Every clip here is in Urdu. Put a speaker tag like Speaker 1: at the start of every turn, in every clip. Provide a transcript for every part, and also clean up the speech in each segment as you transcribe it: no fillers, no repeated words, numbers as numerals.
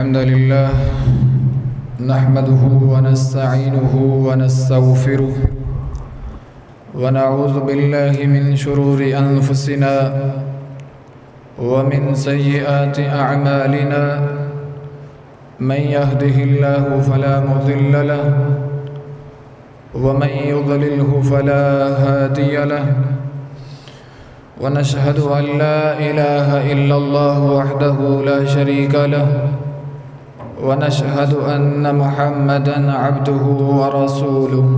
Speaker 1: الحمد لله نحمده ونستعينه ونستغفره ونعوذ بالله من شرور أنفسنا ومن سيئات أعمالنا من يهده الله فلا مضل له ومن يضلله فلا هادي له ونشهد أن لا إله إلا الله وحده لا شريك له ونشهد أن محمدًا عبده ورسوله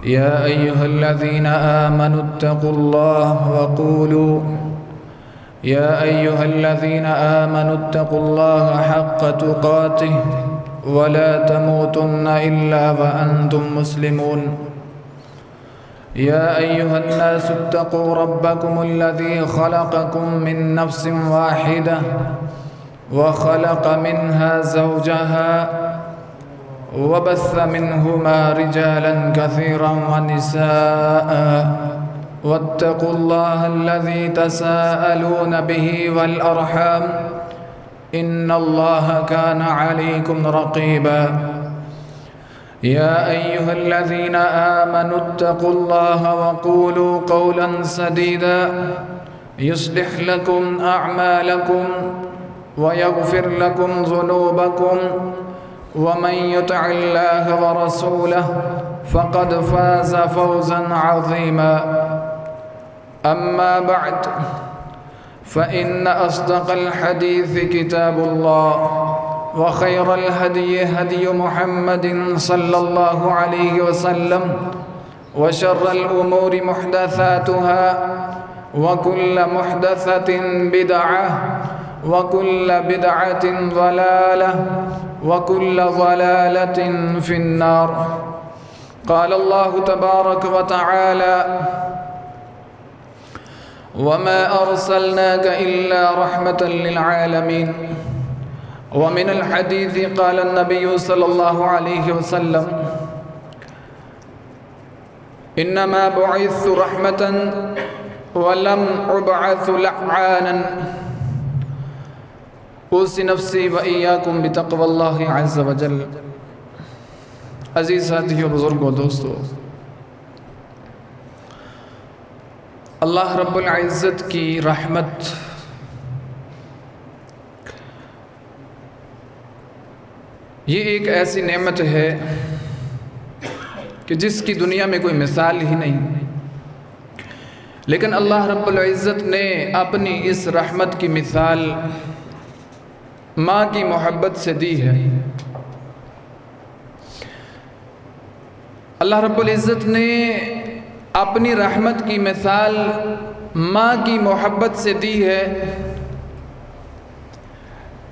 Speaker 1: يا أيها الذين آمنوا اتقوا الله حق تقاته ولا تموتن إلا وأنتم مسلمون يا أيها الناس اتقوا ربكم الذي خلقكم من نفس واحدة وخلق منها زوجها وبث منهما رجالا كثيرا ونساء واتقوا الله الذي تساءلون به والأرحام إن الله كان عليكم رقيبا يا أيها الذين آمنوا اتقوا الله وقولوا قولا سديدا يصلح لكم أعمالكم ويغفر لكم ذنوبكم ومن يطع الله ورسوله فقد فاز فوزا عظيما أما بعد فإن أصدق الحديث كتاب الله وخير الهدي هدي محمد صلى الله عليه وسلم وشر الأمور محدثاتها وكل محدثة بدعة وكل بدعة ضلالة وكل ضلالة في النار قال الله تبارك وتعالى وما أرسلناك إلا رحمة للعالمين ومن الحديث قال النبي صلى الله عليه وسلم إنما بعثت رحمة ولم أبعث لعانا اوصی نفسی و ایاکم بتقوی اللہ عز و جل۔ عزیز ساتھیوں، بزرگوں، دوستو، اللہ رب العزت کی رحمت یہ ایک ایسی نعمت ہے کہ جس کی دنیا میں کوئی مثال ہی نہیں، لیکن اللہ رب العزت نے اپنی اس رحمت کی مثال ماں کی محبت سے دی ہے۔ اللہ رب العزت نے اپنی رحمت کی مثال ماں کی محبت سے دی ہے،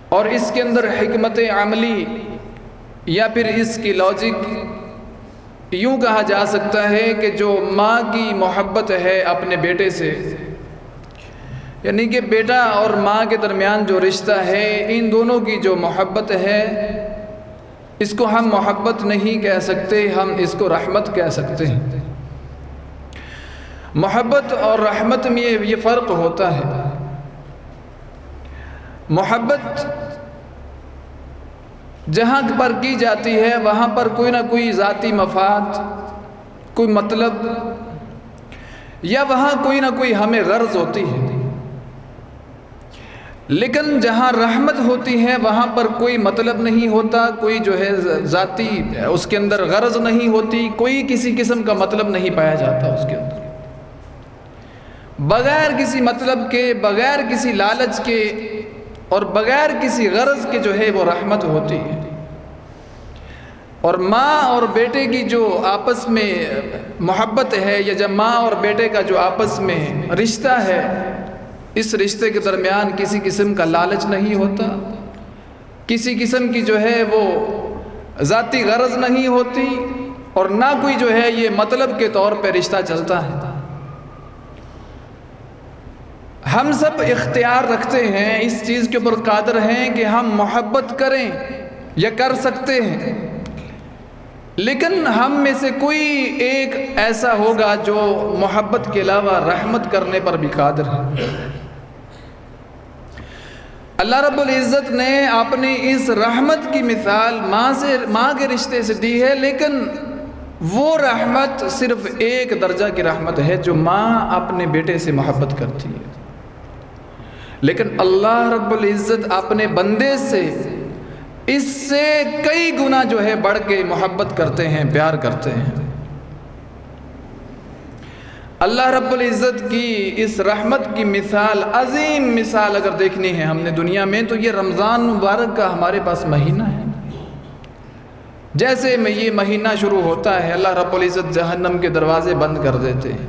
Speaker 1: اور اس کے اندر حکمت عملی یا پھر اس کی لاجک یوں کہا جا سکتا ہے کہ جو ماں کی محبت ہے اپنے بیٹے سے، یعنی کہ بیٹا اور ماں کے درمیان جو رشتہ ہے، ان دونوں کی جو محبت ہے، اس کو ہم محبت نہیں کہہ سکتے، ہم اس کو رحمت کہہ سکتے ہیں۔ محبت اور رحمت میں یہ فرق ہوتا ہے۔ محبت جہاں پر کی جاتی ہے وہاں پر کوئی نہ کوئی ذاتی مفاد، کوئی مطلب، یا وہاں کوئی نہ کوئی ہمیں غرض ہوتی ہے، لیکن جہاں رحمت ہوتی ہے وہاں پر کوئی مطلب نہیں ہوتا، کوئی جو ہے ذاتی اس کے اندر غرض نہیں ہوتی، کوئی کسی قسم کا مطلب نہیں پایا جاتا اس کے اندر۔ بغیر کسی مطلب کے، بغیر کسی لالچ کے اور بغیر کسی غرض کے جو ہے وہ رحمت ہوتی ہے۔ اور ماں اور بیٹے کی جو آپس میں محبت ہے، یا جب ماں اور بیٹے کا جو آپس میں رشتہ ہے، اس رشتے کے درمیان کسی قسم کا لالچ نہیں ہوتا، کسی قسم کی جو ہے وہ ذاتی غرض نہیں ہوتی، اور نہ کوئی جو ہے یہ مطلب کے طور پہ رشتہ چلتا ہے۔ ہم سب اختیار رکھتے ہیں، اس چیز کے اوپر قادر ہیں کہ ہم محبت کریں یا کر سکتے ہیں، لیکن ہم میں سے کوئی ایک ایسا ہوگا جو محبت کے علاوہ رحمت کرنے پر بھی قادر ہے۔ اللہ رب العزت نے اپنی اس رحمت کی مثال ماں کے رشتے سے دی ہے، لیکن وہ رحمت صرف ایک درجہ کی رحمت ہے جو ماں اپنے بیٹے سے محبت کرتی ہے، لیکن اللہ رب العزت اپنے بندے سے اس سے کئی گنا جو ہے بڑھ کے محبت کرتے ہیں، پیار کرتے ہیں۔ اللہ رب العزت کی اس رحمت کی مثال، عظیم مثال اگر دیکھنی ہے ہم نے دنیا میں، تو یہ رمضان مبارک کا ہمارے پاس مہینہ ہے۔ جیسے میں یہ مہینہ شروع ہوتا ہے، اللہ رب العزت جہنم کے دروازے بند کر دیتے ہیں،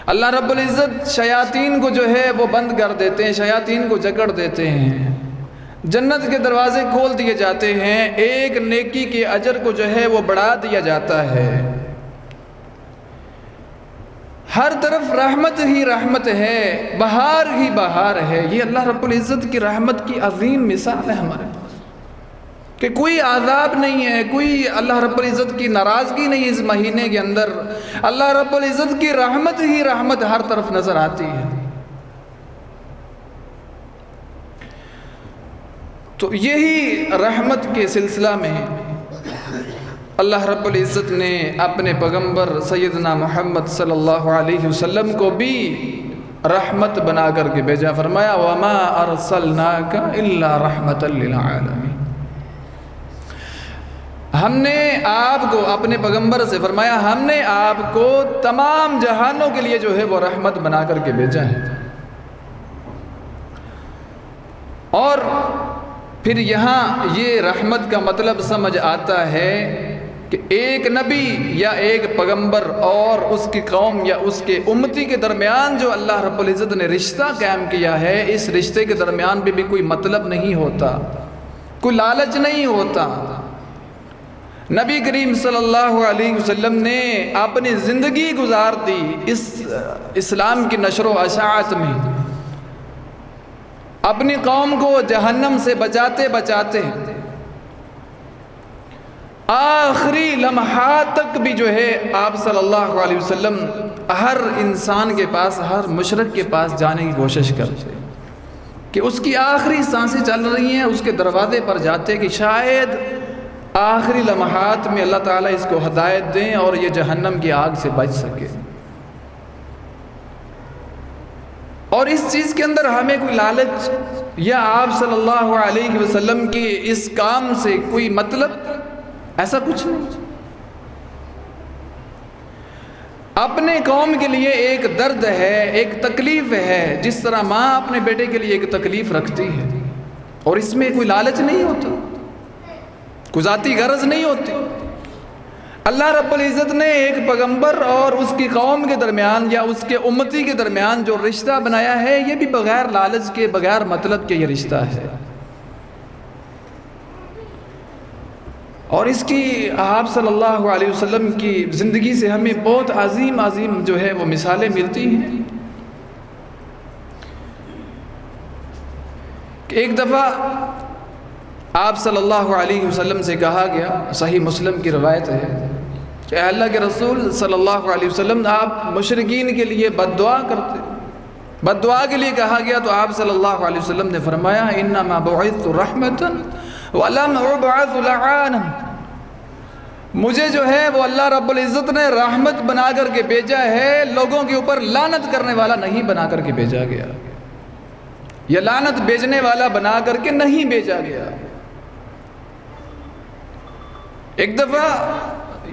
Speaker 1: اللہ رب العزت شیاطین کو جو ہے وہ بند کر دیتے ہیں، شیاطین کو جکڑ دیتے ہیں، جنت کے دروازے کھول دیے جاتے ہیں، ایک نیکی کے اجر کو جو ہے وہ بڑھا دیا جاتا ہے، ہر طرف رحمت ہی رحمت ہے، بہار ہی بہار ہے۔ یہ اللہ رب العزت کی رحمت کی عظیم مثال ہے ہمارے پاس، کہ کوئی عذاب نہیں ہے، کوئی اللہ رب العزت کی ناراضگی نہیں اس مہینے کے اندر، اللہ رب العزت کی رحمت ہی رحمت ہر طرف نظر آتی ہے۔ تو یہی رحمت کے سلسلہ میں اللہ رب العزت نے اپنے پیغمبر سیدنا محمد صلی اللہ علیہ وسلم کو بھی رحمت بنا کر کے بھیجا، فرمایا وَمَا أَرْسَلْنَاكَ إِلَّا رَحْمَةً لِّلْعَالَمِينَ۔ ہم نے آپ کو، اپنے پیغمبر سے فرمایا، ہم نے آپ کو تمام جہانوں کے لیے جو ہے وہ رحمت بنا کر کے بھیجا ہے۔ اور پھر یہاں یہ رحمت کا مطلب سمجھ آتا ہے کہ ایک نبی یا ایک پیغمبر اور اس کی قوم یا اس کے امتی کے درمیان جو اللہ رب العزت نے رشتہ قائم کیا ہے، اس رشتے کے درمیان بھی کوئی مطلب نہیں ہوتا، کوئی لالچ نہیں ہوتا۔ نبی کریم صلی اللہ علیہ وسلم نے اپنی زندگی گزار دی اس اسلام کی نشر و اشاعت میں، اپنی قوم کو جہنم سے بچاتے بچاتے آخری لمحات تک بھی جو ہے آپ صلی اللہ علیہ وسلم ہر انسان کے پاس، ہر مشرک کے پاس جانے کی کوشش کرتے کہ اس کی آخری سانسیں چل رہی ہیں، اس کے دروازے پر جاتے کہ شاید آخری لمحات میں اللہ تعالیٰ اس کو ہدایت دیں اور یہ جہنم کی آگ سے بچ سکے۔ اور اس چیز کے اندر ہمیں کوئی لالچ یا آپ صلی اللہ علیہ وسلم کی اس کام سے کوئی مطلب، ایسا کچھ نہیں۔ اپنے قوم کے لیے ایک درد ہے، ایک تکلیف ہے، جس طرح ماں اپنے بیٹے کے لیے ایک تکلیف رکھتی ہے، اور اس میں کوئی لالچ نہیں ہوتا، کوئی ذاتی غرض نہیں ہوتی۔ اللہ رب العزت نے ایک پیغمبر اور اس کی قوم کے درمیان یا اس کے امتی کے درمیان جو رشتہ بنایا ہے، یہ بھی بغیر لالچ کے، بغیر مطلب کے یہ رشتہ ہے۔ اور اس کی آپ صلی اللہ علیہ وسلم کی زندگی سے ہمیں بہت عظیم عظیم جو ہے وہ مثالیں ملتی ہیں۔ کہ ایک دفعہ آپ صلی اللہ علیہ وسلم سے کہا گیا، صحیح مسلم کی روایت ہے کہ اے اللہ کے رسول صلی اللہ علیہ وسلم، آپ مشرکین کے لیے بد دعا کرتے، بد دعا کے لیے کہا گیا، تو آپ صلی اللہ علیہ وسلم نے فرمایا انما بعثت رحمتا وَلَمْ أُبْعَثْ لَعَانًا، مجھے جو ہے وہ اللہ رب العزت نے رحمت بنا کر کے بھیجا ہے، لوگوں کے اوپر لعنت کرنے والا نہیں بنا کر کے بھیجا گیا، یا لعنت بھیجنے والا بنا کر کے نہیں بھیجا گیا۔ ایک دفعہ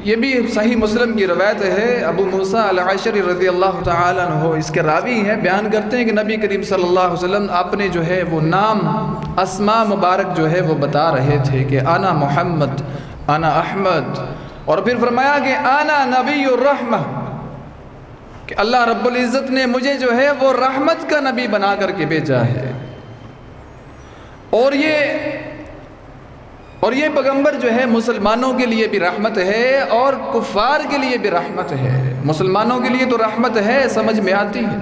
Speaker 1: یہ بھی صحیح مسلم کی روایت ہے، ابو موسیٰ الاشعری رضی اللہ تعالیٰ عنہ اس کے راوی ہیں، بیان کرتے ہیں کہ نبی کریم صلی اللہ علیہ وسلم اپنے جو ہے وہ نام، اسماء مبارک جو ہے وہ بتا رہے تھے کہ انا محمد، انا احمد، اور پھر فرمایا کہ انا نبی الرحمہ، کہ اللہ رب العزت نے مجھے جو ہے وہ رحمت کا نبی بنا کر کے بھیجا ہے۔ اور یہ پیغمبر جو ہے مسلمانوں کے لیے بھی رحمت ہے اور کفار کے لیے بھی رحمت ہے۔ مسلمانوں کے لیے تو رحمت ہے، سمجھ میں آتی ہے،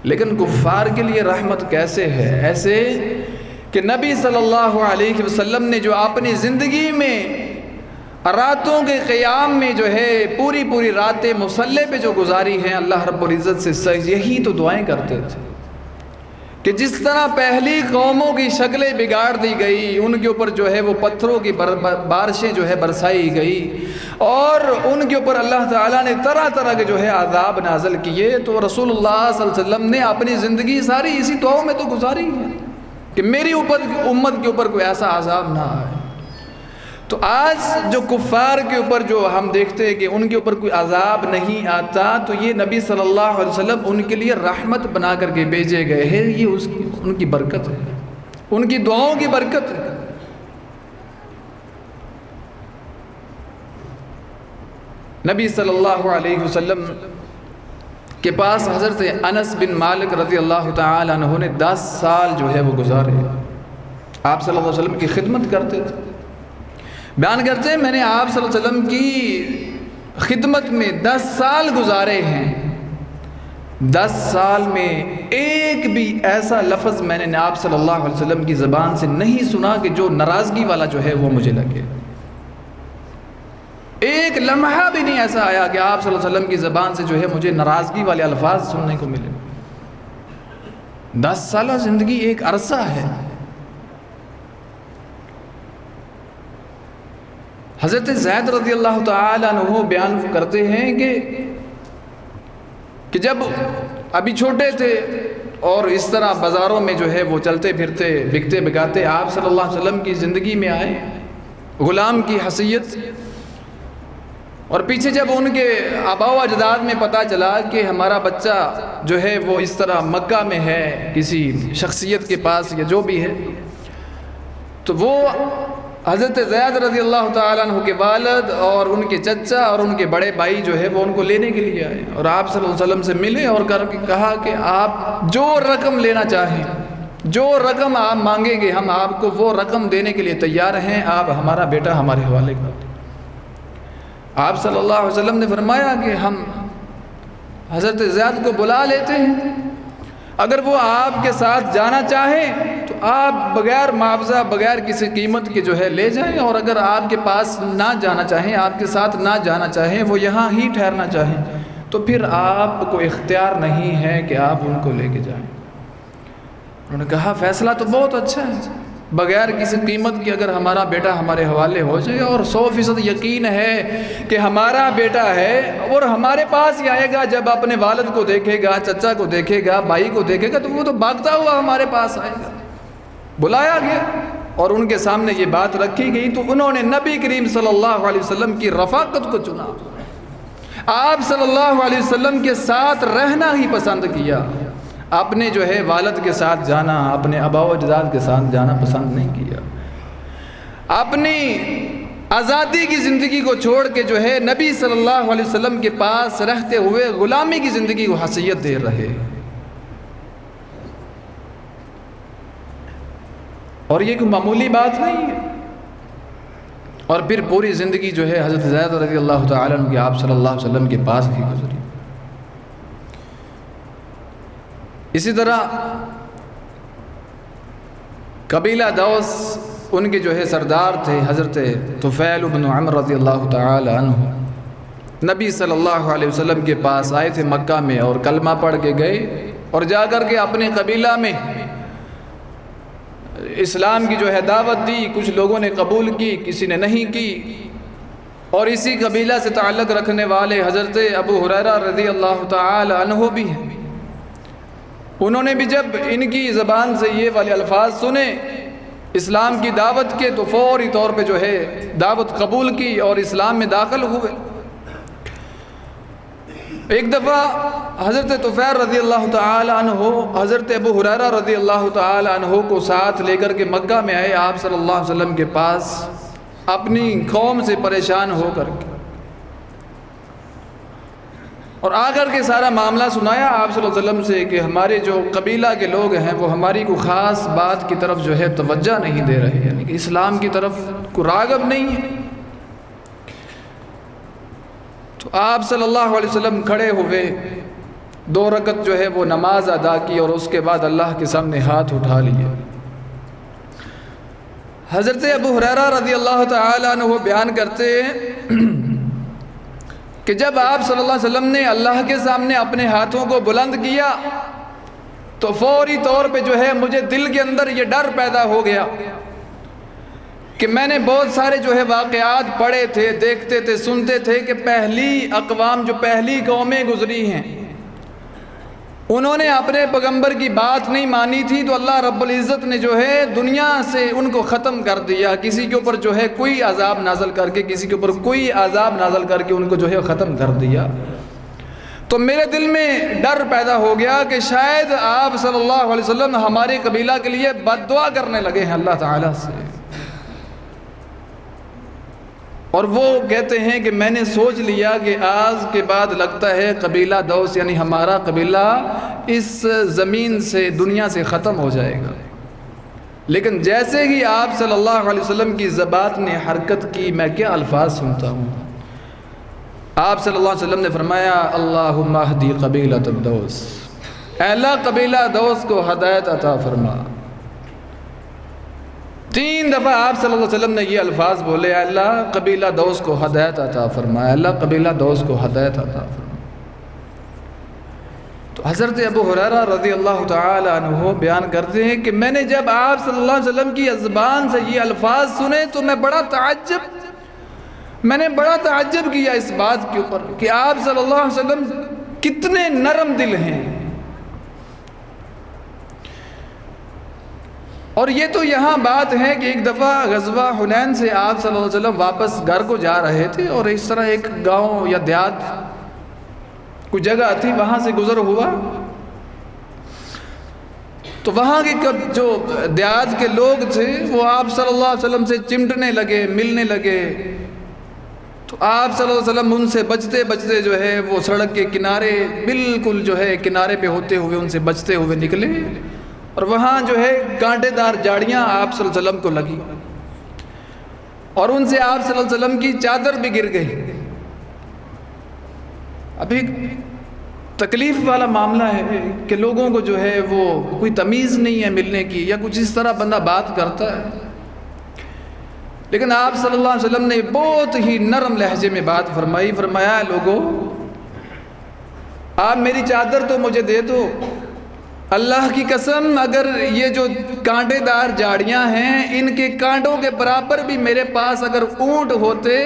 Speaker 1: لیکن کفار کے لیے رحمت کیسے ہے؟ ایسے کہ نبی صلی اللہ علیہ وسلم نے جو اپنی زندگی میں راتوں کے قیام میں جو ہے پوری پوری راتیں مصلی پہ جو گزاری ہیں، اللہ رب العزت سے یہی تو دعائیں کرتے تھے کہ جس طرح پہلی قوموں کی شکلیں بگاڑ دی گئی، ان کے اوپر جو ہے وہ پتھروں کی بارشیں جو ہے برسائی گئی، اور ان کے اوپر اللہ تعالیٰ نے طرح طرح کے جو ہے عذاب نازل کیے، تو رسول اللہ صلی اللہ علیہ وسلم نے اپنی زندگی ساری اسی دعاؤں میں تو گزاری ہے کہ میری امت کے اوپر کوئی ایسا عذاب نہ آئے۔ تو آج جو کفار کے اوپر جو ہم دیکھتے ہیں کہ ان کے اوپر کوئی عذاب نہیں آتا، تو یہ نبی صلی اللہ علیہ وسلم ان کے لیے رحمت بنا کر کے بھیجے گئے ہیں، یہ ان کی برکت ہے، ان کی دعاؤں کی برکت ہے۔ نبی صلی اللہ علیہ وسلم کے پاس حضرت انس بن مالک رضی اللہ تعالی عنہ نے 10 سال جو ہے وہ گزارے، آپ صلی اللہ علیہ وسلم کی خدمت کرتے تھے۔ بیان کرتے ہیں میں نے آپ صلی اللہ علیہ وسلم کی خدمت میں 10 سال گزارے ہیں، 10 سال میں ایک بھی ایسا لفظ میں نے آپ صلی اللہ علیہ وسلم کی زبان سے نہیں سنا کہ جو ناراضگی والا جو ہے وہ مجھے لگے۔ ایک لمحہ بھی نہیں ایسا آیا کہ آپ صلی اللہ علیہ وسلم کی زبان سے جو ہے مجھے ناراضگی والے الفاظ سننے کو ملے۔ 10 سالہ زندگی ایک عرصہ ہے۔ حضرت زید رضی اللہ تعالی عنہ بیان کرتے ہیں کہ جب ابھی چھوٹے تھے اور اس طرح بازاروں میں جو ہے وہ چلتے پھرتے بکتے بکاتے آپ صلی اللہ علیہ وسلم کی زندگی میں آئے، غلام کی حیثیت، اور پیچھے جب ان کے آباء و اجداد میں پتہ چلا کہ ہمارا بچہ جو ہے وہ اس طرح مکہ میں ہے کسی شخصیت کے پاس یا جو بھی ہے، تو وہ حضرت زید رضی اللہ تعالیٰ عنہ کے والد اور ان کے چچا اور ان کے بڑے بھائی جو ہے وہ ان کو لینے کے لیے آئے، اور آپ صلی اللہ علیہ وسلم سے ملے اور کہا کہ آپ جو رقم لینا چاہیں، جو رقم آپ مانگیں گے ہم آپ کو وہ رقم دینے کے لیے تیار ہیں، آپ ہمارا بیٹا ہمارے حوالے کر دیں۔ آپ صلی اللہ علیہ وسلم نے فرمایا کہ ہم حضرت زید کو بلا لیتے ہیں، اگر وہ آپ کے ساتھ جانا چاہیں تو آپ بغیر معاوضہ بغیر کسی قیمت کے جو ہے لے جائیں، اور اگر آپ کے پاس نہ جانا چاہیں، آپ کے ساتھ نہ جانا چاہیں، وہ یہاں ہی ٹھہرنا چاہیں، تو پھر آپ کو اختیار نہیں ہے کہ آپ ان کو لے کے جائیں۔ انہوں نے کہا فیصلہ تو بہت اچھا ہے، بغیر کسی قیمت کی اگر ہمارا بیٹا ہمارے حوالے ہو جائے، اور 100% یقین ہے کہ ہمارا بیٹا ہے اور ہمارے پاس ہی آئے گا، جب اپنے والد کو دیکھے گا، چچا کو دیکھے گا، بھائی کو دیکھے گا، تو وہ تو بھاگتا ہوا ہمارے پاس آئے گا۔ بلایا گیا اور ان کے سامنے یہ بات رکھی گئی، تو انہوں نے نبی کریم صلی اللہ علیہ وسلم کی رفاقت کو چنا، آپ صلی اللہ علیہ وسلم کے ساتھ رہنا ہی پسند کیا، اپنے جو ہے والد کے ساتھ جانا، اپنے آباء و اجداد کے ساتھ جانا پسند نہیں کیا، اپنی آزادی کی زندگی کو چھوڑ کے جو ہے نبی صلی اللہ علیہ وسلم کے پاس رہتے ہوئے غلامی کی زندگی کو حیثیت دے رہے، اور یہ کوئی معمولی بات نہیں ہے۔ اور پھر پوری زندگی جو ہے حضرت زید رضی اللہ تعالیٰ عنہ کی آپ صلی اللہ علیہ وسلم کے پاس ہی گزری۔ اسی طرح قبیلہ دوس ان کے جو ہے سردار تھے حضرت طفیل بن عمر رضی اللہ تعالی عنہ، نبی صلی اللہ علیہ وسلم کے پاس آئے تھے مکہ میں، اور کلمہ پڑھ کے گئے اور جا کر کے اپنے قبیلہ میں اسلام کی جو ہے دعوت دی، کچھ لوگوں نے قبول کی، کسی نے نہیں کی، اور اسی قبیلہ سے تعلق رکھنے والے حضرت ابو ہریرہ رضی اللہ تعالی عنہ بھی ہیں، انہوں نے بھی جب ان کی زبان سے یہ والے الفاظ سنے اسلام کی دعوت کے، تو فوری طور پہ جو ہے دعوت قبول کی اور اسلام میں داخل ہوئے۔ ایک دفعہ حضرت طفیل رضی اللہ تعالی عنہ حضرت ابو ہریرہ رضی اللہ تعالی عنہ کو ساتھ لے کر کے مکہ میں آئے آپ صلی اللہ علیہ وسلم کے پاس، اپنی قوم سے پریشان ہو کر کے، اور آ کر کے سارا معاملہ سنایا آپ صلی اللہ علیہ وسلم سے کہ ہمارے جو قبیلہ کے لوگ ہیں وہ ہماری کو خاص بات کی طرف جو ہے توجہ نہیں دے رہے، یعنی کہ اسلام کی طرف کو راغب نہیں ہے۔ تو آپ صلی اللہ علیہ وسلم کھڑے ہوئے، 2 رکعت جو ہے وہ نماز ادا کی، اور اس کے بعد اللہ کے سامنے ہاتھ اٹھا لیے۔ حضرت ابو ہریرہ رضی اللہ تعالی عنہ بیان کرتے ہیں کہ جب آپ صلی اللہ علیہ وسلم نے اللہ کے سامنے اپنے ہاتھوں کو بلند کیا تو فوری طور پہ جو ہے مجھے دل کے اندر یہ ڈر پیدا ہو گیا کہ میں نے بہت سارے جو ہے واقعات پڑھے تھے، دیکھتے تھے، سنتے تھے کہ پہلی اقوام جو پہلی قومیں گزری ہیں انہوں نے اپنے پیغمبر کی بات نہیں مانی تھی تو اللہ رب العزت نے جو ہے دنیا سے ان کو ختم کر دیا، کسی کے اوپر جو ہے کوئی عذاب نازل کر کے، کسی کے اوپر کوئی عذاب نازل کر کے ان کو جو ہے ختم کر دیا۔ تو میرے دل میں ڈر پیدا ہو گیا کہ شاید آپ صلی اللہ علیہ وسلم ہمارے قبیلہ کے لیے بد دعا کرنے لگے ہیں اللہ تعالیٰ سے۔ اور وہ کہتے ہیں کہ میں نے سوچ لیا کہ آج کے بعد لگتا ہے قبیلہ دوس یعنی ہمارا قبیلہ اس زمین سے، دنیا سے ختم ہو جائے گا۔ لیکن جیسے ہی آپ صلی اللہ علیہ وسلم کی زبان نے حرکت کی، میں کیا الفاظ سنتا ہوں۔ آپ صلی اللہ علیہ وسلم نے فرمایا اللہم اہدی قبیلۃ الدوس، اے اللہ قبیلہ دوس کو ہدایت عطا فرما۔ 3 دفعہ آپ صلی اللہ علیہ وسلم نے یہ الفاظ بولے، اے اللہ قبیلہ دوس کو ہدایت عطا فرما، اے اللہ قبیلہ دوس کو ہدایت عطا فرما۔ تو حضرت ابو ہریرہ رضی اللہ تعالی عنہ بیان کرتے ہیں کہ میں نے جب آپ صلی اللہ علیہ وسلم کی زبان سے یہ الفاظ سنے تو میں نے بڑا تعجب کیا اس بات کے اوپر کہ آپ صلی اللہ علیہ وسلم کتنے نرم دل ہیں۔ اور یہ تو یہاں بات ہے کہ ایک دفعہ غزوہ حنین سے آپ صلی اللہ علیہ وسلم واپس گھر کو جا رہے تھے اور اس طرح ایک گاؤں یا دیہات کوئی جگہ تھی، وہاں سے گزر ہوا تو وہاں کے جو دیہات کے لوگ تھے وہ آپ صلی اللہ علیہ وسلم سے چمٹنے لگے، ملنے لگے۔ تو آپ صلی اللہ علیہ وسلم ان سے بچتے بچتے جو ہے وہ سڑک کے کنارے بالکل جو ہے کنارے پہ ہوتے ہوئے ان سے بچتے ہوئے نکلے، اور وہاں جو ہے کانٹے دار جھاڑیاں آپ صلی اللہ علیہ وسلم کو لگی اور ان سے آپ صلی اللہ علیہ وسلم کی چادر بھی گر گئی۔ ابھی تکلیف والا معاملہ ہے کہ لوگوں کو جو ہے وہ کوئی تمیز نہیں ہے ملنے کی، یا کچھ اس طرح بندہ بات کرتا ہے، لیکن آپ صلی اللہ علیہ وسلم نے بہت ہی نرم لہجے میں بات فرمائی، فرمایا لوگو آپ میری چادر تو مجھے دے دو، اللہ کی قسم اگر یہ جو کانٹے دار جھاڑیاں ہیں ان کے کانٹوں کے برابر بھی میرے پاس اگر اونٹ ہوتے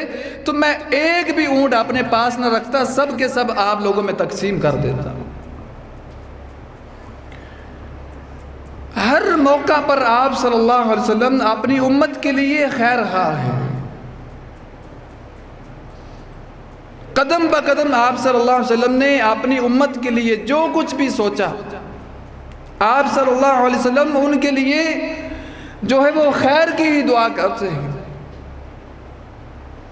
Speaker 1: تو میں ایک بھی اونٹ اپنے پاس نہ رکھتا، سب کے سب آپ لوگوں میں تقسیم کر دیتا۔ ہر موقع پر آپ صلی اللہ علیہ وسلم اپنی امت کے لیے خیر خواہ ہیں۔ قدم بہ قدم آپ صلی اللہ علیہ وسلم نے اپنی امت کے لیے جو کچھ بھی سوچا، آپ صلی اللہ علیہ وسلم ان کے لیے جو ہے وہ خیر کی ہی دعا کرتے ہیں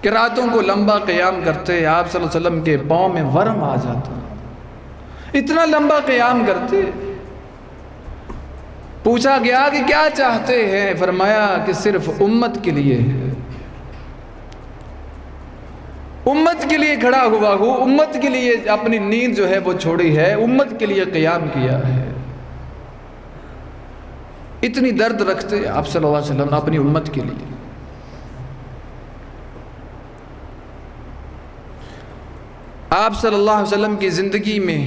Speaker 1: کہ راتوں کو لمبا قیام کرتے، آپ صلی اللہ علیہ وسلم کے پاؤں میں ورم آ جاتا، اتنا لمبا قیام کرتے۔ پوچھا گیا کہ کیا چاہتے ہیں، فرمایا کہ صرف امت کے لیے ہے، امت کے لیے کھڑا ہوا ہوں، امت کے لیے اپنی نیند جو ہے وہ چھوڑی ہے، امت کے لیے قیام کیا ہے۔ اتنی درد رکھتے آپ صلی اللہ علیہ وسلم اپنی امت کے لیے۔ آپ صلی اللہ علیہ وسلم کی زندگی میں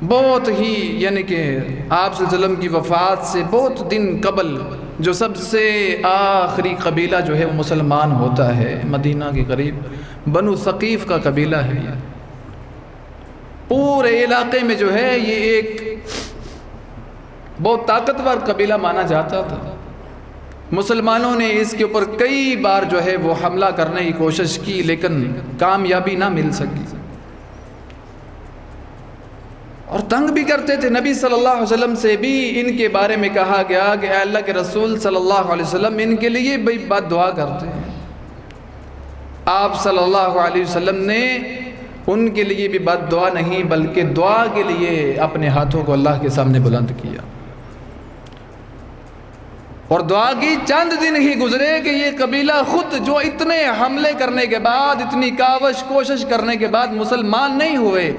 Speaker 1: بہت ہی یعنی کہ آپ صلی اللہ علیہ وسلم کی وفات سے بہت دن قبل جو سب سے آخری قبیلہ جو ہے وہ مسلمان ہوتا ہے مدینہ کے قریب، بنو ثقیف کا قبیلہ ہے۔ یہ پورے علاقے میں جو ہے یہ ایک بہت طاقتور قبیلہ مانا جاتا تھا۔ مسلمانوں نے اس کے اوپر کئی بار جو ہے وہ حملہ کرنے کی کوشش کی لیکن کامیابی نہ مل سکی، اور تنگ بھی کرتے تھے۔ نبی صلی اللہ علیہ وسلم سے بھی ان کے بارے میں کہا گیا کہ اے اللہ کے رسول صلی اللہ علیہ وسلم ان کے لیے بڑی بد دعا کرتے ہیں۔ آپ صلی اللہ علیہ وسلم نے ان کے لیے بھی بد دعا نہیں بلکہ دعا کے لیے اپنے ہاتھوں کو اللہ کے سامنے بلند کیا، اور دعا کی چند دن ہی گزرے کہ یہ قبیلہ خود جو اتنے حملے کرنے کے بعد، اتنی کاوش کوشش کرنے کے بعد مسلمان نہیں ہوئے،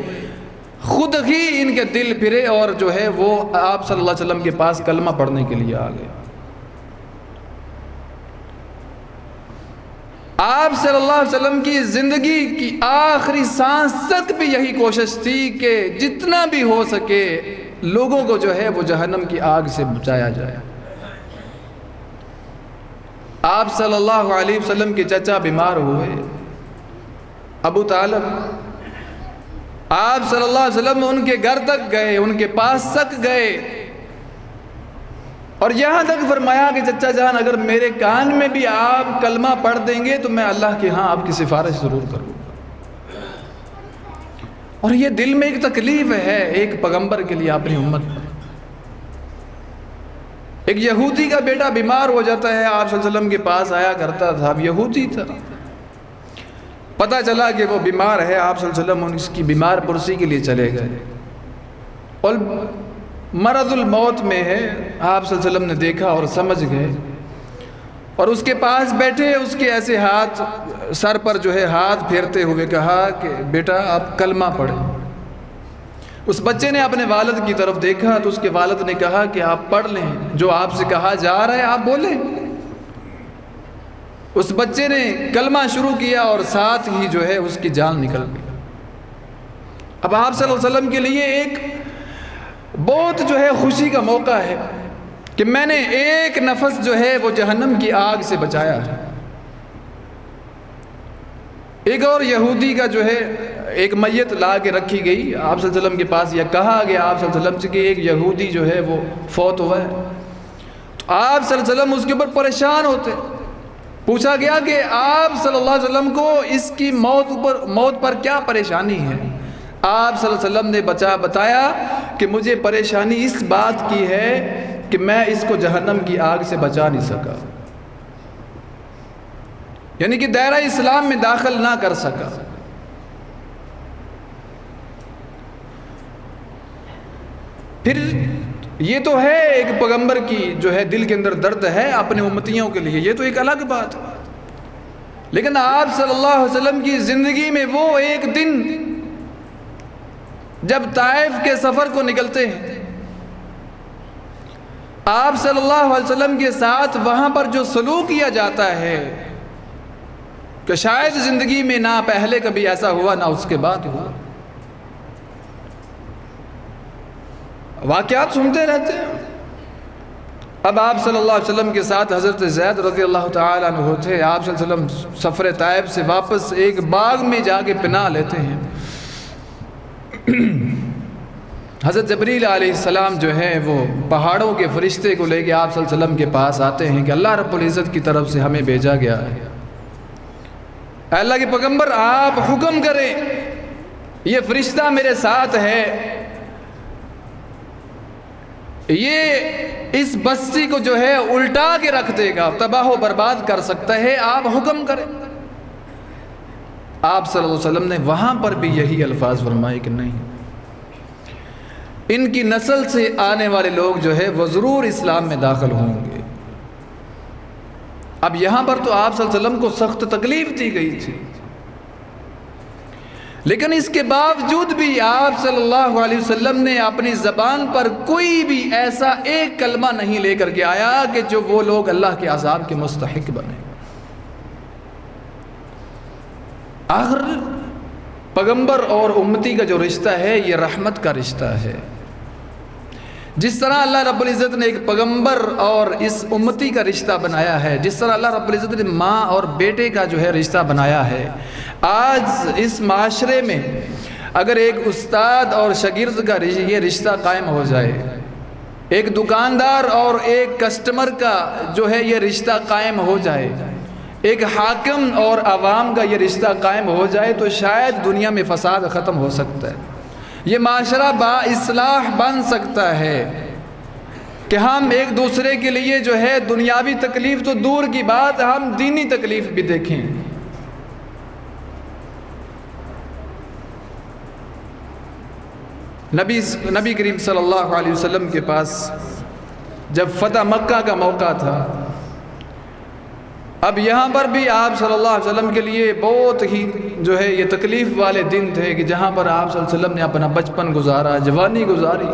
Speaker 1: خود ہی ان کے دل پھرے اور جو ہے وہ آپ صلی اللہ علیہ وسلم کے پاس کلمہ پڑھنے کے لیے آ گئے۔ آپ صلی اللہ علیہ وسلم کی زندگی کی آخری سانس تک بھی یہی کوشش تھی کہ جتنا بھی ہو سکے لوگوں کو جو ہے وہ جہنم کی آگ سے بچایا جائے۔ آپ صلی اللہ علیہ وسلم کے چچا بیمار ہوئے، ابو طالب، آپ صلی اللہ علیہ وسلم ان کے گھر تک گئے، ان کے پاس تک گئے، اور یہاں تک فرمایا کہ چچا جان اگر میرے کان میں بھی آپ کلمہ پڑھ دیں گے تو میں اللہ کے ہاں آپ کی سفارش ضرور کروں گا۔ اور یہ دل میں ایک تکلیف ہے ایک پیغمبر کے لیے اپنی امت پر۔ ایک یہودی کا بیٹا بیمار ہو جاتا ہے، آپ صلی اللہ علیہ وسلم کے پاس آیا کرتا تھا، اب یہودی تھا، پتہ چلا کہ وہ بیمار ہے، آپ صلی اللہ علیہ وسلم اس کی بیمار پرسی کے لیے چلے گئے، اور مرض الموت میں ہے، آپ صلی اللہ علیہ وسلم نے دیکھا اور سمجھ گئے، اور اس کے پاس بیٹھے اس کے ایسے ہاتھ سر پر جو ہے ہاتھ پھیرتے ہوئے کہا کہ بیٹا آپ کلمہ پڑھیں۔ اس بچے نے اپنے والد کی طرف دیکھا تو اس کے والد نے کہا کہ آپ پڑھ لیں، جو آپ سے کہا جا رہا ہے آپ بولیں۔ اس بچے نے کلمہ شروع کیا اور ساتھ ہی جو ہے اس کی جان نکل گئی۔ اب آپ صلی اللہ علیہ وسلم کے لیے ایک بہت جو ہے خوشی کا موقع ہے کہ میں نے ایک نفس جو ہے وہ جہنم کی آگ سے بچایا ہے۔ ایک اور یہودی کا جو ہے ایک میت لا کے رکھی گئی، آپ صلی اللہ علیہ وسلم کے پاس یہ کہا گیا آپ صلی اللہ علیہ وسلم سے کہ ایک یہودی جو ہے وہ فوت ہوا ہے، تو آپ صلی اللہ علیہ وسلم اس کے اوپر پریشان ہوتے۔ پوچھا گیا کہ آپ صلی اللہ علیہ وسلم کو اس کی موت پر کیا پریشانی ہے؟ آپ صلی اللہ علیہ وسلم نے بتایا کہ مجھے پریشانی اس بات کی ہے کہ میں اس کو جہنم کی آگ سے بچا نہیں سکا، یعنی کہ دائرہ اسلام میں داخل نہ کر سکا۔ پھر یہ تو ہے ایک پیغمبر کی جو ہے دل کے اندر درد ہے اپنے امتیوں کے لیے، یہ تو ایک الگ بات ہے، لیکن آپ صلی اللہ علیہ وسلم کی زندگی میں وہ ایک دن جب طائف کے سفر کو نکلتے ہیں، آپ صلی اللہ علیہ وسلم کے ساتھ وہاں پر جو سلوک کیا جاتا ہے کہ شاید زندگی میں نہ پہلے کبھی ایسا ہوا نہ اس کے بعد ہوا۔ واقعات سنتے رہتے ہیں۔ اب آپ صلی اللہ علیہ وسلم کے ساتھ حضرت زید رضی اللہ تعالیٰ عنہ تھے، آپ صلی اللہ علیہ وسلم سفر طائف سے واپس ایک باغ میں جا کے پناہ لیتے ہیں۔ حضرت جبریل علیہ السلام جو ہے وہ پہاڑوں کے فرشتے کو لے کے آپ صلی اللہ علیہ وسلم کے پاس آتے ہیں کہ اللہ رب العزت کی طرف سے ہمیں بھیجا گیا ہے، اے اللہ کے پیغمبر آپ حکم کریں، یہ فرشتہ میرے ساتھ ہے، یہ اس بستی کو جو ہے الٹا کے رکھ دے گا، تباہ و برباد کر سکتا ہے، آپ حکم کریں۔ آپ صلی اللہ علیہ وسلم نے وہاں پر بھی یہی الفاظ فرمائے کہ نہیں، ان کی نسل سے آنے والے لوگ جو ہے وہ ضرور اسلام میں داخل ہوں گے۔ اب یہاں پر تو آپ صلی اللہ علیہ وسلم کو سخت تکلیف دی گئی تھی، لیکن اس کے باوجود بھی آپ صلی اللہ علیہ وسلم نے اپنی زبان پر کوئی بھی ایسا ایک کلمہ نہیں لے کر کے آیا کہ جو وہ لوگ اللہ کے عذاب کے مستحق بنے۔ آخر پیغمبر اور امتی کا جو رشتہ ہے یہ رحمت کا رشتہ ہے۔ جس طرح اللہ رب العزت نے ایک پیغمبر اور اس امتی کا رشتہ بنایا ہے، جس طرح اللہ رب العزت نے ماں اور بیٹے کا جو ہے رشتہ بنایا ہے، آج اس معاشرے میں اگر ایک استاد اور شاگرد کا یہ رشتہ قائم ہو جائے، ایک دکاندار اور ایک کسٹمر کا جو ہے یہ رشتہ قائم ہو جائے، ایک حاکم اور عوام کا یہ رشتہ قائم ہو جائے تو شاید دنیا میں فساد ختم ہو سکتا ہے، یہ معاشرہ با اصلاح بن سکتا ہے کہ ہم ایک دوسرے کے لیے جو ہے دنیاوی تکلیف تو دور کی بات، ہم دینی تکلیف بھی دیکھیں۔ نبی کریم صلی اللہ علیہ وسلم کے پاس جب فتح مکہ کا موقع تھا، اب یہاں پر بھی آپ صلی اللہ علیہ وسلم کے لیے بہت ہی جو ہے یہ تکلیف والے دن تھے کہ جہاں پر آپ صلی اللہ علیہ وسلم نے اپنا بچپن گزارا، جوانی گزاری،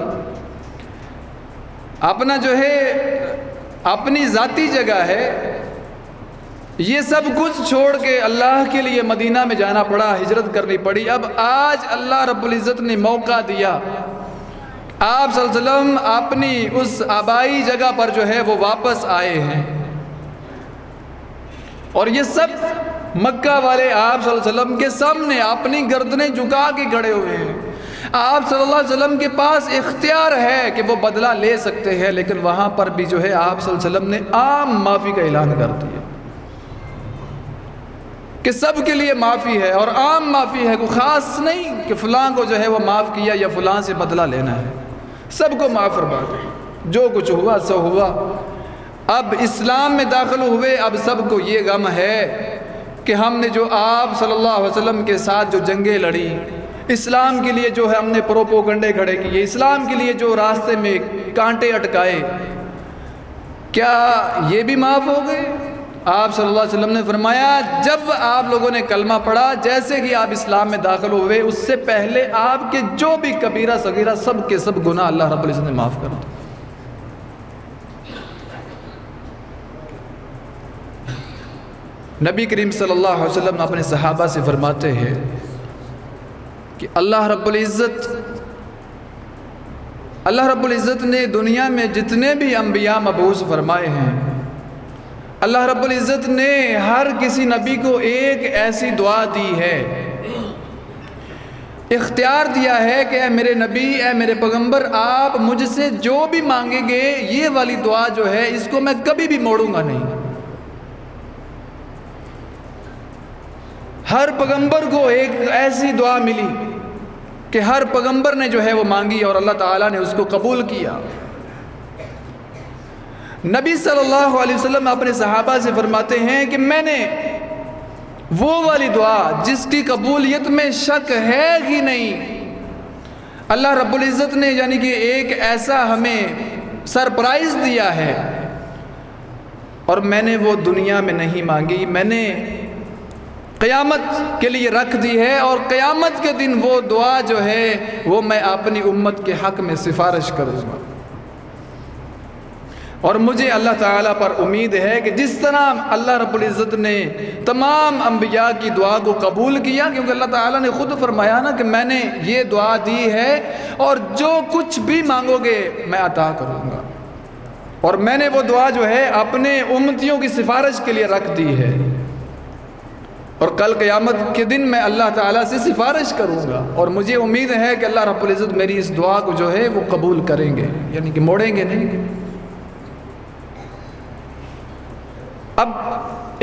Speaker 1: اپنا جو ہے اپنی ذاتی جگہ ہے، یہ سب کچھ چھوڑ کے اللہ کے لیے مدینہ میں جانا پڑا، ہجرت کرنی پڑی۔ اب آج اللہ رب العزت نے موقع دیا، آپ صلی اللہ علیہ وسلم اپنی اس آبائی جگہ پر جو ہے وہ واپس آئے ہیں، اور یہ سب مکہ والے آپ صلی اللہ علیہ وسلم کے سامنے اپنی گردنیں جھکا کے کھڑے ہوئے ہیں۔ آپ صلی اللہ علیہ وسلم کے پاس اختیار ہے کہ وہ بدلہ لے سکتے ہیں، لیکن وہاں پر بھی جو ہے آپ صلی اللہ علیہ وسلم نے عام معافی کا اعلان کر دیا کہ سب کے لیے معافی ہے، اور عام معافی ہے، کوئی خاص نہیں کہ فلاں کو جو ہے وہ معاف کیا یا فلاں سے بدلہ لینا ہے، سب کو معاف فرما دیا، جو کچھ ہوا سو ہوا۔ اب اسلام میں داخل ہوئے، اب سب کو یہ غم ہے کہ ہم نے جو آپ صلی اللہ علیہ وسلم کے ساتھ جو جنگیں لڑی، اسلام کے لیے جو ہے ہم نے پروپوگنڈے کھڑے کیے، اسلام کے لیے جو راستے میں کانٹے اٹکائے، کیا یہ بھی معاف ہو گئے؟ آپ صلی اللہ علیہ وسلم نے فرمایا جب آپ لوگوں نے کلمہ پڑھا، جیسے کہ آپ اسلام میں داخل ہوئے، اس سے پہلے آپ کے جو بھی کبیرہ صغیرہ سب کے سب گناہ اللہ رب العزت نے معاف کر دیا۔ نبی کریم صلی اللہ علیہ وسلم اپنے صحابہ سے فرماتے ہیں کہ اللہ رب العزت نے دنیا میں جتنے بھی انبیاء مبعوث فرمائے ہیں، اللہ رب العزت نے ہر کسی نبی کو ایک ایسی دعا دی ہے، اختیار دیا ہے کہ اے میرے نبی، اے میرے پیغمبر، آپ مجھ سے جو بھی مانگیں گے، یہ والی دعا جو ہے اس کو میں کبھی بھی موڑوں گا نہیں۔ ہر پیغمبر کو ایک ایسی دعا ملی کہ ہر پیغمبر نے جو ہے وہ مانگی اور اللہ تعالیٰ نے اس کو قبول کیا۔ نبی صلی اللہ علیہ وسلم اپنے صحابہ سے فرماتے ہیں کہ میں نے وہ والی دعا جس کی قبولیت میں شک ہے ہی نہیں، اللہ رب العزت نے یعنی کہ ایک ایسا ہمیں سرپرائز دیا ہے، اور میں نے وہ دنیا میں نہیں مانگی، میں نے قیامت کے لیے رکھ دی ہے، اور قیامت کے دن وہ دعا جو ہے وہ میں اپنی امت کے حق میں سفارش کروں گا۔ اور مجھے اللہ تعالیٰ پر امید ہے کہ جس طرح اللہ رب العزت نے تمام انبیاء کی دعا کو قبول کیا، کیونکہ اللہ تعالیٰ نے خود فرمایا نا کہ میں نے یہ دعا دی ہے اور جو کچھ بھی مانگو گے میں عطا کروں گا، اور میں نے وہ دعا جو ہے اپنے امتیوں کی سفارش کے لیے رکھ دی ہے، اور کل قیامت کے دن میں اللہ تعالیٰ سے سفارش کروں گا، اور مجھے امید ہے کہ اللہ رب العزت میری اس دعا کو جو ہے وہ قبول کریں گے، یعنی کہ موڑیں گے نہیں۔ اب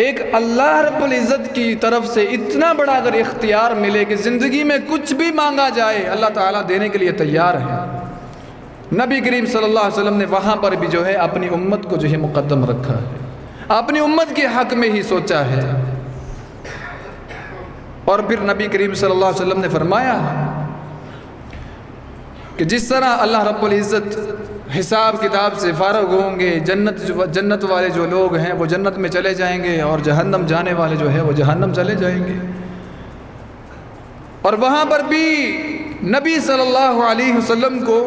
Speaker 1: ایک اللہ رب العزت کی طرف سے اتنا بڑا اگر اختیار ملے کہ زندگی میں کچھ بھی مانگا جائے اللہ تعالیٰ دینے کے لیے تیار ہے، نبی کریم صلی اللہ علیہ وسلم نے وہاں پر بھی جو ہے اپنی امت کو جو ہے مقدم رکھا ہے، اپنی امت کے حق میں ہی سوچا ہے۔ اور پھر نبی کریم صلی اللہ علیہ وسلم نے فرمایا کہ جس طرح اللہ رب العزت حساب کتاب سے فارغ ہوں گے، جنت والے جو لوگ ہیں وہ جنت میں چلے جائیں گے، اور جہنم جانے والے جو ہے وہ جہنم چلے جائیں گے، اور وہاں پر بھی نبی صلی اللہ علیہ وسلم کو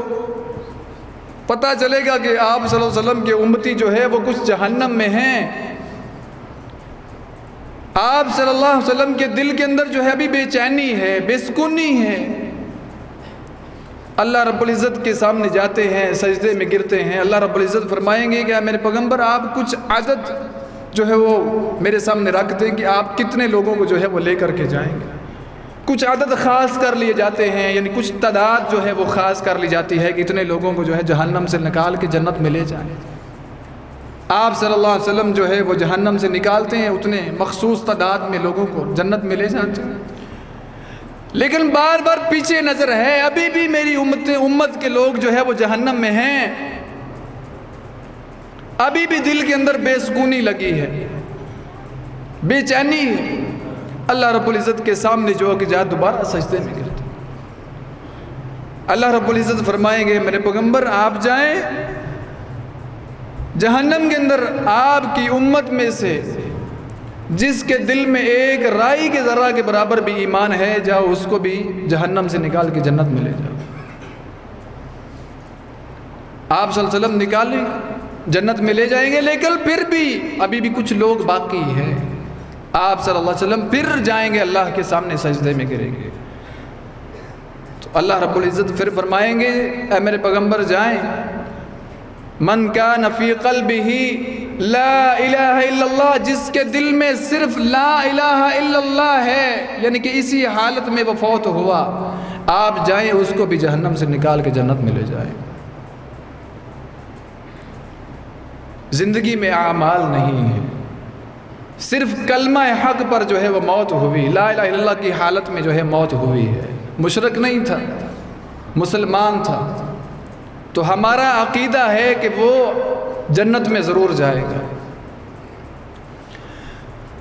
Speaker 1: پتہ چلے گا کہ آپ صلی اللہ علیہ وسلم کے امتی جو ہے وہ کچھ جہنم میں ہیں، آپ صلی اللہ علیہ وسلم کے دل کے اندر جو ہے ابھی بے چینی ہے، بے سکونی ہے، اللہ رب العزت کے سامنے جاتے ہیں، سجدے میں گرتے ہیں، اللہ رب العزت فرمائیں گے کہ میرے پیغمبر آپ کچھ عدد جو ہے وہ میرے سامنے رکھ دیں کہ آپ کتنے لوگوں کو جو ہے وہ لے کر کے جائیں گے، کچھ عدد خاص کر لیے جاتے ہیں، یعنی کچھ تعداد جو ہے وہ خاص کر لی جاتی ہے کہ اتنے لوگوں کو جو ہے جہنم سے نکال کے جنت میں لے جائیں۔ آپ صلی اللہ علیہ وسلم جو ہے وہ جہنم سے نکالتے ہیں اتنے مخصوص تعداد میں لوگوں کو جنت میں لے جاتے ہیں، لیکن بار بار پیچھے نظر ہے، ابھی بھی میری امت کے لوگ جو ہے وہ جہنم میں ہیں، ابھی بھی دل کے اندر بے سکونی لگی ہے، بے چینی ہے۔ اللہ رب العزت کے سامنے جو کہ جا دوبارہ سجدے میں گرتے، اللہ رب العزت فرمائیں گے میرے پیغمبر آپ جائیں جہنم کے اندر، آپ کی امت میں سے جس کے دل میں ایک رائی کے ذرہ کے برابر بھی ایمان ہے، جاؤ اس کو بھی جہنم سے نکال کے جنت میں لے جاؤ۔ آپ صلی اللہ علیہ وسلم نکالیں جنت میں لے جائیں گے، لیکن پھر بھی ابھی بھی کچھ لوگ باقی ہیں، آپ صلی اللہ علیہ وسلم پھر جائیں گے اللہ کے سامنے سجدے میں گریں گے، تو اللہ رب العزت پھر فرمائیں گے اے میرے پیغمبر جائیں، من کان فی قلبہ لا الہ الا اللہ، جس کے دل میں صرف لا الہ الا اللہ ہے، یعنی کہ اسی حالت میں وہ فوت ہوا، آپ جائیں اس کو بھی جہنم سے نکال کے جنت میں لے جائیں۔ زندگی میں اعمال نہیں ہے، صرف کلمہ حق پر جو ہے وہ موت ہوئی، لا الہ الا اللہ کی حالت میں جو ہے موت ہوئی ہے، مشرک نہیں تھا، مسلمان تھا، تو ہمارا عقیدہ ہے کہ وہ جنت میں ضرور جائے گا۔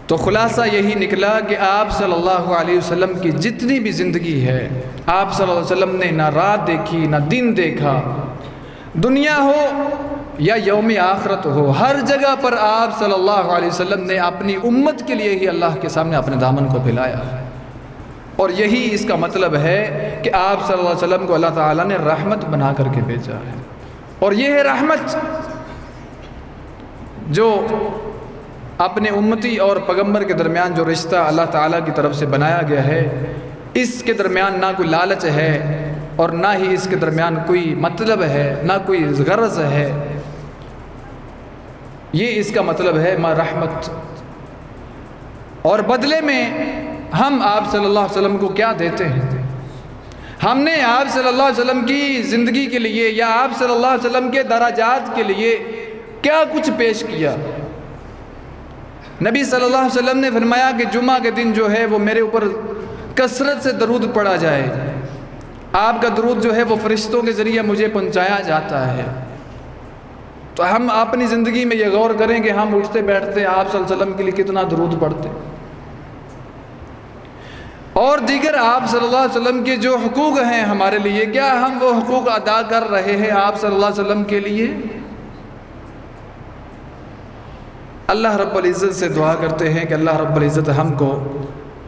Speaker 1: تو خلاصہ یہی نکلا کہ آپ صلی اللہ علیہ وسلم کی جتنی بھی زندگی ہے، آپ صلی اللہ علیہ وسلم نے نہ رات دیکھی نہ دن دیکھا، دنیا ہو یا یوم آخرت ہو، ہر جگہ پر آپ صلی اللہ علیہ وسلم نے اپنی امت کے لیے ہی اللہ کے سامنے اپنے دامن کو پھیلایا، اور یہی اس کا مطلب ہے کہ آپ صلی اللہ علیہ وسلم کو اللہ تعالیٰ نے رحمت بنا کر کے بھیجا ہے، اور یہ ہے رحمت جو اپنے امتی اور پیغمبر کے درمیان جو رشتہ اللہ تعالیٰ کی طرف سے بنایا گیا ہے، اس کے درمیان نہ کوئی لالچ ہے اور نہ ہی اس کے درمیان کوئی مطلب ہے، نہ کوئی غرض ہے، یہ اس کا مطلب ہے رحمت۔ اور بدلے میں ہم آپ صلی اللہ علیہ وسلم کو کیا دیتے ہیں؟ ہم نے آپ صلی اللہ علیہ وسلم کی زندگی کے لیے یا آپ صلی اللہ علیہ وسلم کے درجات کے لیے کیا کچھ پیش کیا؟ نبی صلی اللہ علیہ وسلم نے فرمایا کہ جمعہ کے دن جو ہے وہ میرے اوپر کثرت سے درود پڑھا جائے، آپ کا درود جو ہے وہ فرشتوں کے ذریعے مجھے پہنچایا جاتا ہے۔ تو ہم اپنی زندگی میں یہ غور کریں کہ ہم اٹھتے بیٹھتے آپ صلی اللہ علیہ وسلم کے لیے کتنا درود پڑھتے، اور دیگر آپ صلی اللہ علیہ وسلم کے جو حقوق ہیں ہمارے لیے، کیا ہم وہ حقوق ادا کر رہے ہیں آپ صلی اللہ علیہ وسلم کے لیے؟ اللہ رب العزت سے دعا کرتے ہیں کہ اللہ رب العزت ہم کو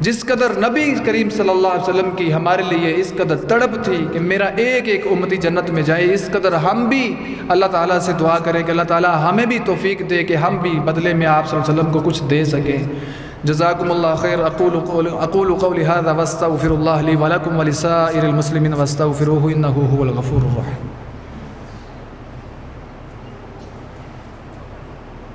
Speaker 1: جس قدر نبی کریم صلی اللہ علیہ وسلم کی ہمارے لیے اس قدر تڑپ تھی کہ میرا ایک ایک امتی جنت میں جائے، اس قدر ہم بھی اللہ تعالیٰ سے دعا کریں کہ اللہ تعالیٰ ہمیں بھی توفیق دے کہ ہم بھی بدلے میں آپ صلی اللہ علیہ وسلم کو کچھ دے سکیں۔ جزاکم اللہ خیر، اقول قولی ھذا واستغفر اللہ لی ولکم ولسائر المسلمین واستغفروہ انہ ھو الغفور الرحیم۔